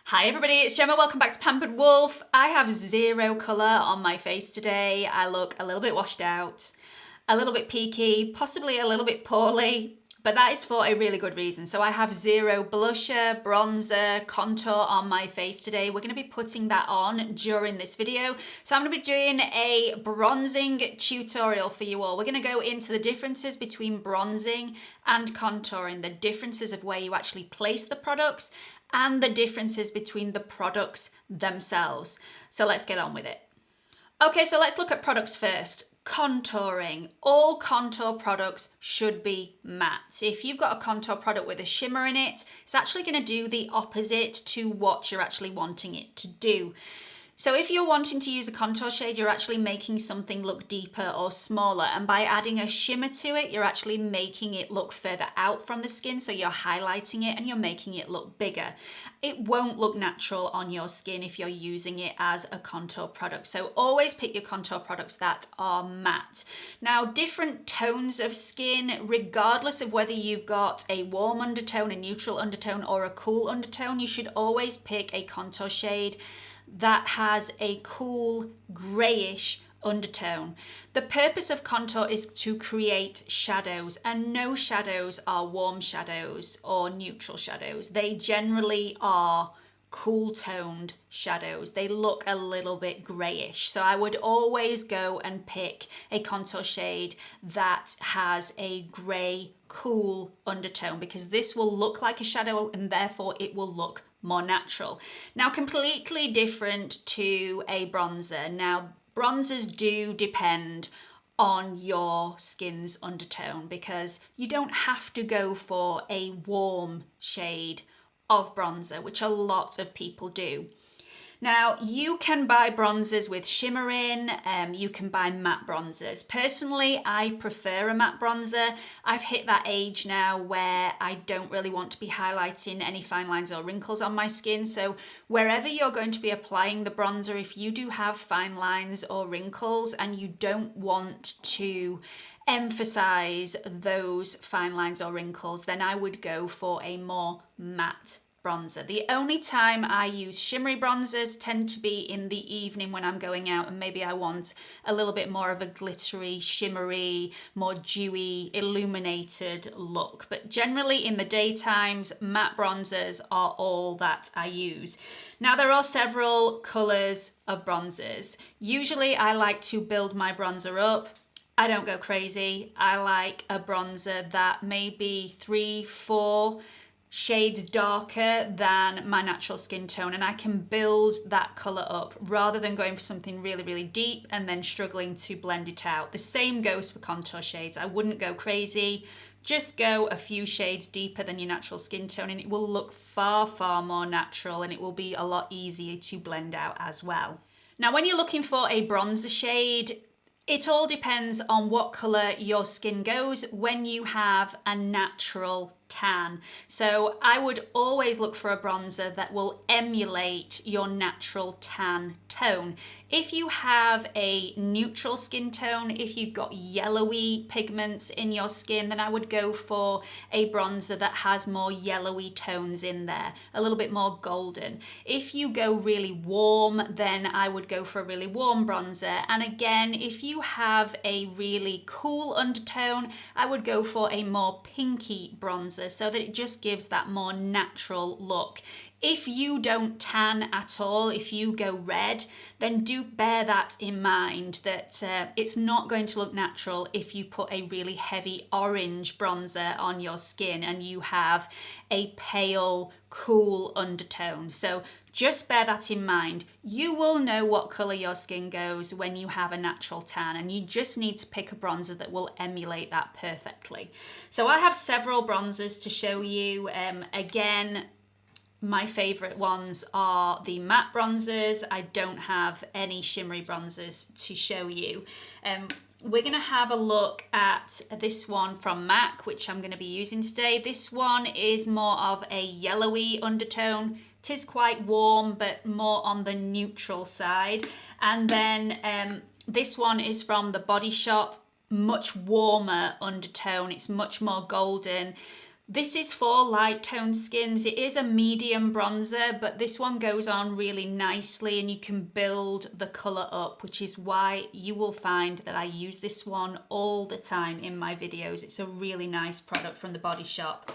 Hi everybody, it's Gemma. Welcome back to Pampered Wolf. I have zero colour on my face today. I look a little bit washed out, a little bit peaky, possibly a little bit poorly, but that is for a really good reason. So I have zero blusher, bronzer, contour on my face today. We're going to be putting that on during this video. So I'm going to be doing a bronzing tutorial for you all. We're going to go into the differences between bronzing and contouring, the differences of where you actually place the products, and the differences between the products themselves. So let's get on with it. Okay, so let's look at products first. Contouring. All contour products should be matte. If you've got a contour product with a shimmer in it, it's actually going to do the opposite to what you're actually wanting it to do. So if you're wanting to use a contour shade, you're actually making something look deeper or smaller, and by adding a shimmer to it, you're actually making it look further out from the skin, so you're highlighting it and you're making it look bigger. It won't look natural on your skin if you're using it as a contour product, so always pick your contour products that are matte. Now, different tones of skin, regardless of whether you've got a warm undertone, a neutral undertone, or a cool undertone, you should always pick a contour shade that has a cool grayish undertone. The purpose of contour is to create shadows, and no shadows are warm shadows or neutral shadows. They generally are cool toned shadows. They look a little bit grayish. So I would always go and pick a contour shade that has a gray cool undertone, because this will look like a shadow and therefore it will look more natural. Now, completely different to a bronzer. Now, bronzers do depend on your skin's undertone, because you don't have to go for a warm shade of bronzer, which a lot of people do. Now, you can buy bronzers with shimmer in, you can buy matte bronzers. Personally, I prefer a matte bronzer. I've hit that age now where I don't really want to be highlighting any fine lines or wrinkles on my skin. So wherever you're going to be applying the bronzer, if you do have fine lines or wrinkles and you don't want to emphasize those fine lines or wrinkles, then I would go for a more matte bronzer. The only time I use shimmery bronzers tend to be in the evening when I'm going out and maybe I want a little bit more of a glittery, shimmery, more dewy, illuminated look. But generally in the daytimes, matte bronzers are all that I use. Now, there are several colors of bronzers. Usually I like to build my bronzer up. I don't go crazy. I like a bronzer that may be 3-4 shades darker than my natural skin tone, and I can build that color up rather than going for something really, really deep and then struggling to blend it out. The same goes for contour shades. I wouldn't go crazy. Just go a few shades deeper than your natural skin tone and it will look far, far more natural, and it will be a lot easier to blend out as well. Now, when you're looking for a bronzer shade, it all depends on what color your skin goes when you have a natural tan. So I would always look for a bronzer that will emulate your natural tan tone. If you have a neutral skin tone, if you've got yellowy pigments in your skin, then I would go for a bronzer that has more yellowy tones in there, a little bit more golden. If you go really warm, then I would go for a really warm bronzer. And again, if you have a really cool undertone, I would go for a more pinky bronzer, so that it just gives that more natural look. If you don't tan at all, if you go red, then do bear that in mind, that it's not going to look natural if you put a really heavy orange bronzer on your skin and you have a pale, cool undertone. So just bear that in mind. You will know what color your skin goes when you have a natural tan, and you just need to pick a bronzer that will emulate that perfectly. So I have several bronzers to show you. Again, my favorite ones are the matte bronzers. I don't have any shimmery bronzers to show you. We're going to have a look at this one from MAC, which I'm going to be using today. This one is more of a yellowy undertone. It is quite warm, but more on the neutral side. And then this one is from the Body Shop, much warmer undertone. It's much more golden. This is for light toned skins. It is a medium bronzer, but this one goes on really nicely and you can build the colour up, which is why you will find that I use this one all the time in my videos. It's a really nice product from the Body Shop.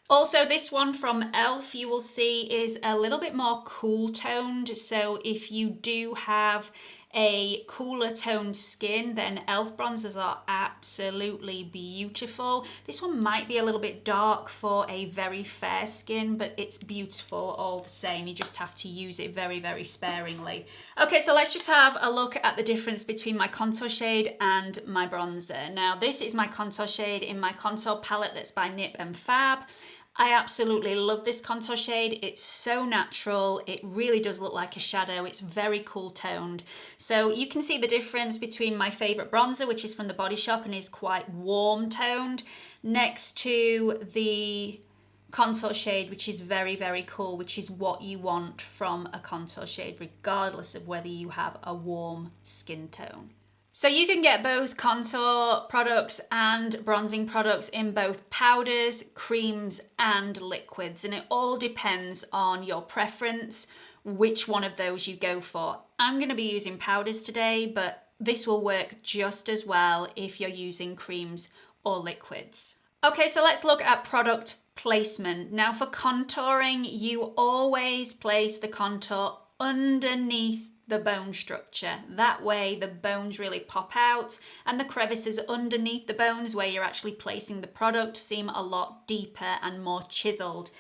Also, this one from e.l.f. you will see is a little bit more cool toned. So if you do have a cooler toned skin, then e.l.f. bronzers are absolutely beautiful. This one might be a little bit dark for a very fair skin, but it's beautiful all the same. You just have to use it very, very sparingly. Okay, so let's just have a look at the difference between my contour shade and my bronzer. Now, this is my contour shade in my contour palette that's by NYX and FAB. I absolutely love this contour shade. It's so natural. It really does look like a shadow. It's very cool toned. So you can see the difference between my favorite bronzer, which is from the Body Shop and is quite warm toned, next to the contour shade, which is very, very cool, which is what you want from a contour shade, regardless of whether you have a warm skin tone. So you can get both contour products and bronzing products in both powders, creams, and liquids, and it all depends on your preference, which one of those you go for. I'm going to be using powders today, but this will work just as well if you're using creams or liquids. Okay, so let's look at product placement. Now for contouring, you always place the contour underneath the bone structure. That way the bones really pop out and the crevices underneath the bones where you're actually placing the product seem a lot deeper and more chiseled.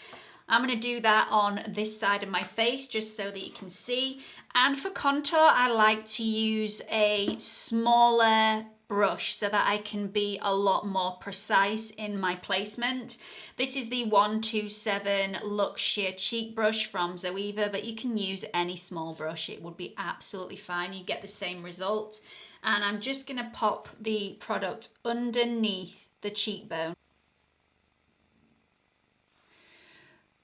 I'm going to do that on this side of my face just so that you can see. And for contour, I like to use a smaller brush so that I can be a lot more precise in my placement. This is the 127 Luxe Sheer Cheek brush from ZOEVA, but you can use any small brush. It would be absolutely fine. You get the same result. And I'm just going to pop the product underneath the cheekbone.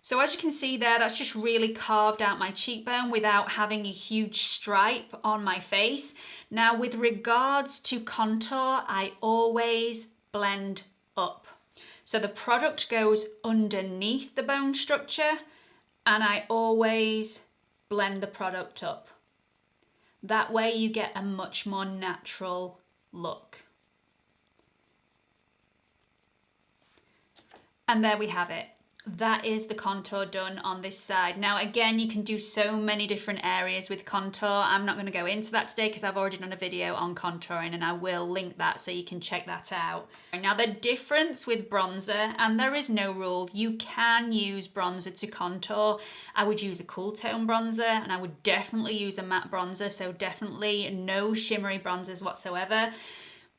So as you can see there, that's just really carved out my cheekbone without having a huge stripe on my face. Now with regards to contour, I always blend up. So the product goes underneath the bone structure and I always blend the product up. That way you get a much more natural look. And there we have it. That is the contour done on this side. Now again, you can do so many different areas with contour. I'm not going to go into that today because I've already done a video on contouring and I will link that so you can check that out. Now the difference with bronzer, and there is no rule, you can use bronzer to contour. I would use a cool tone bronzer and I would definitely use a matte bronzer, so definitely no shimmery bronzers whatsoever.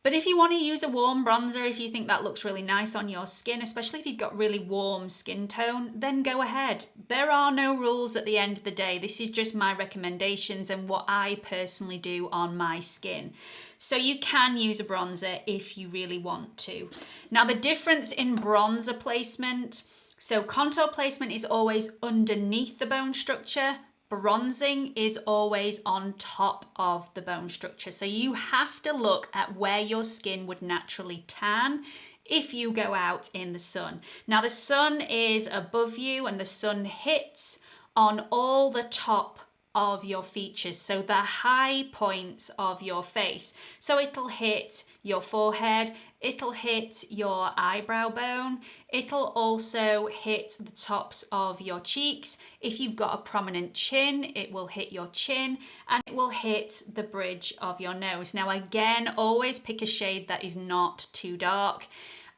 But if you want to use a warm bronzer, if you think that looks really nice on your skin, especially if you've got really warm skin tone, then go ahead. There are no rules at the end of the day. This is just my recommendations and what I personally do on my skin. So you can use a bronzer if you really want to. Now the difference in bronzer placement, so contour placement is always underneath the bone structure. Bronzing is always on top of the bone structure. So you have to look at where your skin would naturally tan if you go out in the sun. Now the sun is above you and the sun hits on all the top of your features, so the high points of your face. So it'll hit your forehead, it'll hit your eyebrow bone, it'll also hit the tops of your cheeks. If you've got a prominent chin, it will hit your chin and it will hit the bridge of your nose. Now again, always pick a shade that is not too dark.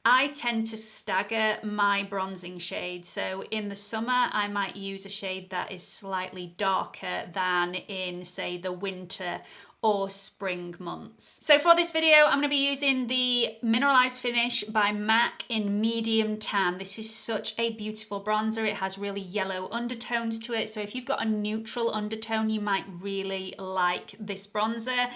I tend to stagger my bronzing shades. So in the summer, I might use a shade that is slightly darker than in, say, the winter or spring months. So for this video, I'm going to be using the Mineralise Finish by MAC in medium tan. This is such a beautiful bronzer. It has really yellow undertones to it. So if you've got a neutral undertone, you might really like this bronzer.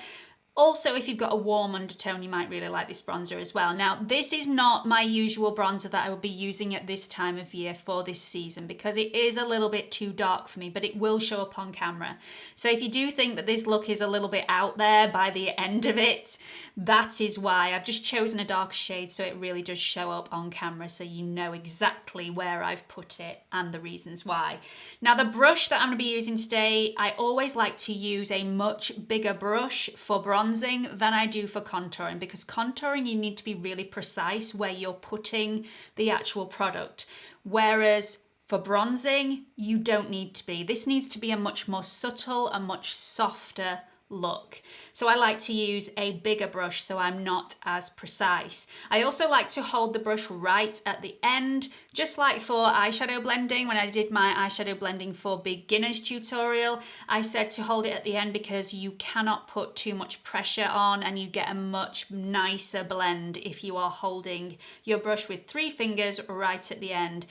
Also, if you've got a warm undertone, you might really like this bronzer as well. Now, this is not my usual bronzer that I will be using at this time of year for this season because it is a little bit too dark for me, but it will show up on camera. So if you do think that this look is a little bit out there by the end of it, that is why. I've just chosen a darker shade so it really does show up on camera so you know exactly where I've put it and the reasons why. Now, the brush that I'm going to be using today, I always like to use a much bigger brush for bronzing than I do for contouring, because contouring you need to be really precise where you're putting the actual product, whereas for bronzing you don't need to be. This needs to be a much more subtle and much softer look. So I like to use a bigger brush so I'm not as precise. I also like to hold the brush right at the end, just like for eyeshadow blending. When I did my eyeshadow blending for beginners tutorial, I said to hold it at the end because you cannot put too much pressure on and you get a much nicer blend if you are holding your brush with 3 fingers right at the end.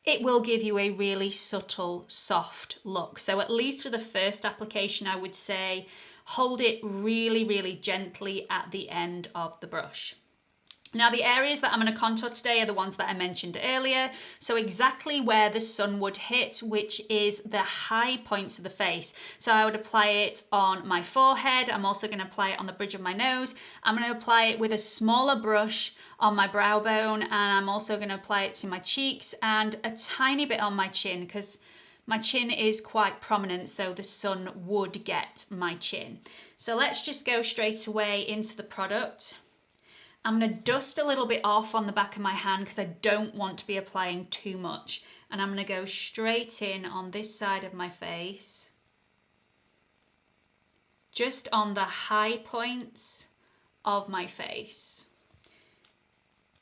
It will give you a really subtle, soft look. So at least for the first application, I would say hold it really, really gently at the end of the brush. Now, the areas that I'm going to contour today are the ones that I mentioned earlier. So exactly where the sun would hit, which is the high points of the face. So I would apply it on my forehead. I'm also going to apply it on the bridge of my nose. I'm going to apply it with a smaller brush on my brow bone, and I'm also going to apply it to my cheeks and a tiny bit on my chin because my chin is quite prominent, so the sun would get my chin. So let's just go straight away into the product. I'm going to dust a little bit off on the back of my hand because I don't want to be applying too much. And I'm going to go straight in on this side of my face, just on the high points of my face.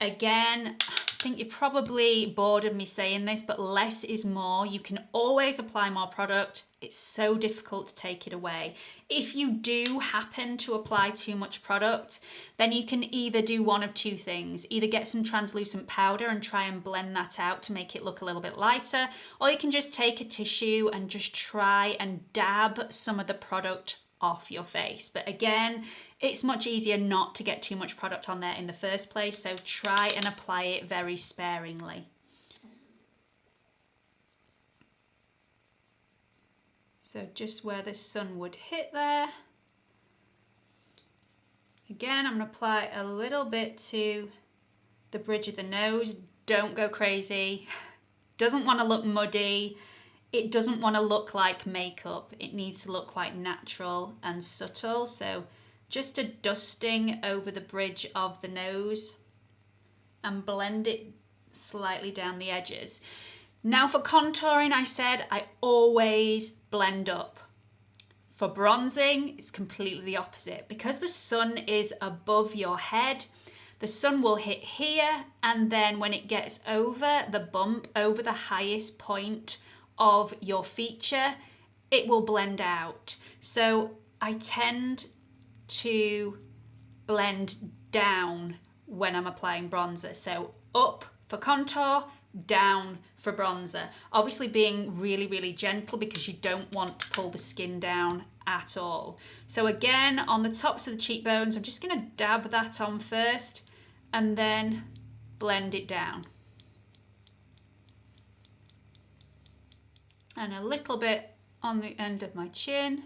Again, I think you're probably bored of me saying this, but less is more. You can always apply more product. It's so difficult to take it away. If you do happen to apply too much product, then you can either do one of 2 things. Either get some translucent powder and try and blend that out to make it look a little bit lighter, or you can just take a tissue and just try and dab some of the product off your face. But again, it's much easier not to get too much product on there in the first place, so try and apply it very sparingly. So just where the sun would hit there. Again, I'm going to apply a little bit to the bridge of the nose. Don't go crazy. Doesn't want to look muddy. It doesn't want to look like makeup. It needs to look quite natural and subtle. So just a dusting over the bridge of the nose and blend it slightly down the edges. Now for contouring, I said I always blend up. For bronzing, it's completely the opposite. Because the sun is above your head, the sun will hit here, and then when it gets over the bump, over the highest point of your feature, it will blend out. So I tend to blend down when I'm applying bronzer. So up for contour, down for bronzer. Obviously being really, really gentle because you don't want to pull the skin down at all. So again, on the tops of the cheekbones, I'm just going to dab that on first and then blend it down. And a little bit on the end of my chin.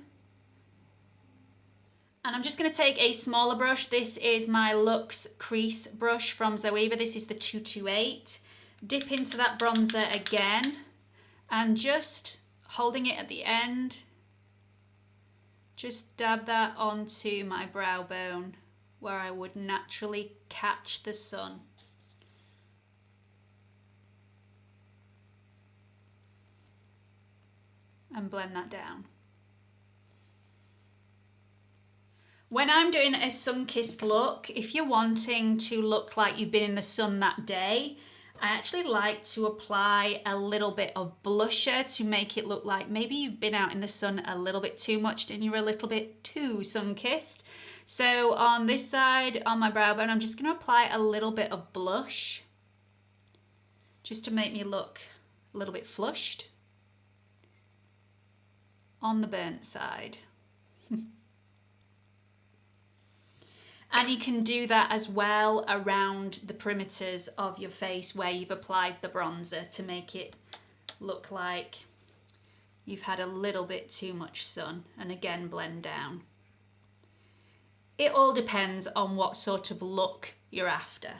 And I'm just going to take a smaller brush. This is my Luxe Crease brush from ZOEVA. This is the 228. Dip into that bronzer again and just holding it at the end, just dab that onto my brow bone where I would naturally catch the sun. And blend that down. When I'm doing a sun-kissed look, if you're wanting to look like you've been in the sun that day, I actually like to apply a little bit of blusher to make it look like maybe you've been out in the sun a little bit too much and you're a little bit too sun-kissed. So on this side, on my brow bone, I'm just going to apply a little bit of blush just to make me look a little bit flushed on the burnt side. And you can do that as well around the perimeters of your face where you've applied the bronzer to make it look like you've had a little bit too much sun, and again blend down. It all depends on what sort of look you're after.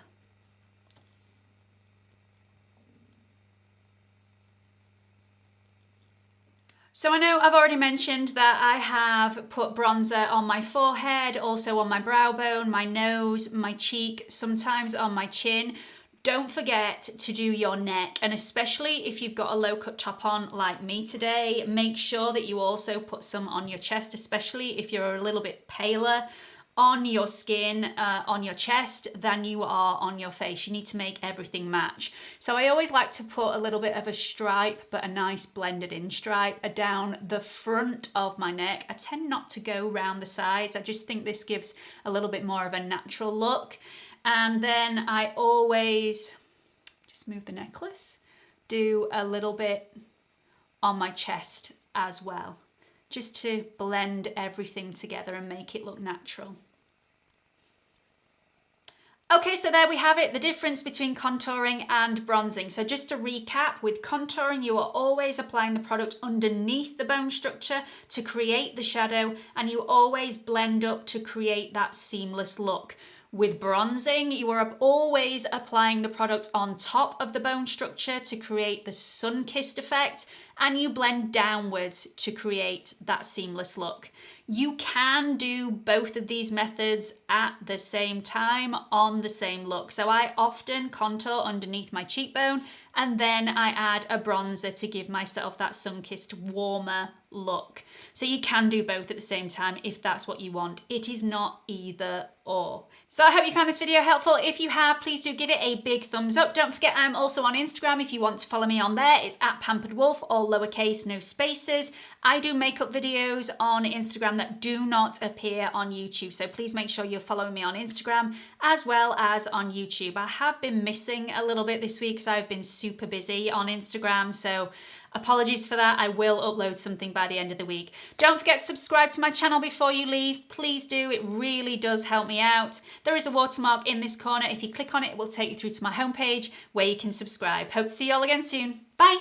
So I know I've already mentioned that I have put bronzer on my forehead, also on my brow bone, my nose, my cheek, sometimes on my chin. Don't forget to do your neck, and especially if you've got a low cut top on like me today, make sure that you also put some on your chest, especially if you're a little bit paler on your skin, on your chest than you are on your face. You need to make everything match. So I always like to put a little bit of a stripe, but a nice blended in stripe down the front of my neck. I tend not to go round the sides. I just think this gives a little bit more of a natural look. And then I always just move the necklace, do a little bit on my chest as well, just to blend everything together and make it look natural. Okay, so there we have it, the difference between contouring and bronzing. So just to recap, with contouring, you are always applying the product underneath the bone structure to create the shadow, and you always blend up to create that seamless look. With bronzing, you are always applying the product on top of the bone structure to create the sun-kissed effect, and you blend downwards to create that seamless look. You can do both of these methods at the same time on the same look. So I often contour underneath my cheekbone, and then I add a bronzer to give myself that sun-kissed warmer look. So you can do both at the same time if that's what you want. It is not either or. So I hope you found this video helpful. If you have, please do give it a big thumbs up. Don't forget I'm also on Instagram if you want to follow me on there. It's at Pampered Wolf, all lowercase, no spaces. I do makeup videos on Instagram that do not appear on YouTube, so please make sure you're following me on Instagram as well as on YouTube. I have been missing a little bit this week because I've been super busy on Instagram, so apologies for that. I will upload something by the end of the week. Don't forget to subscribe to my channel before you leave. Please do. It really does help me out. There is a watermark in this corner. If you click on it, it will take you through to my homepage where you can subscribe. Hope to see you all again soon. Bye.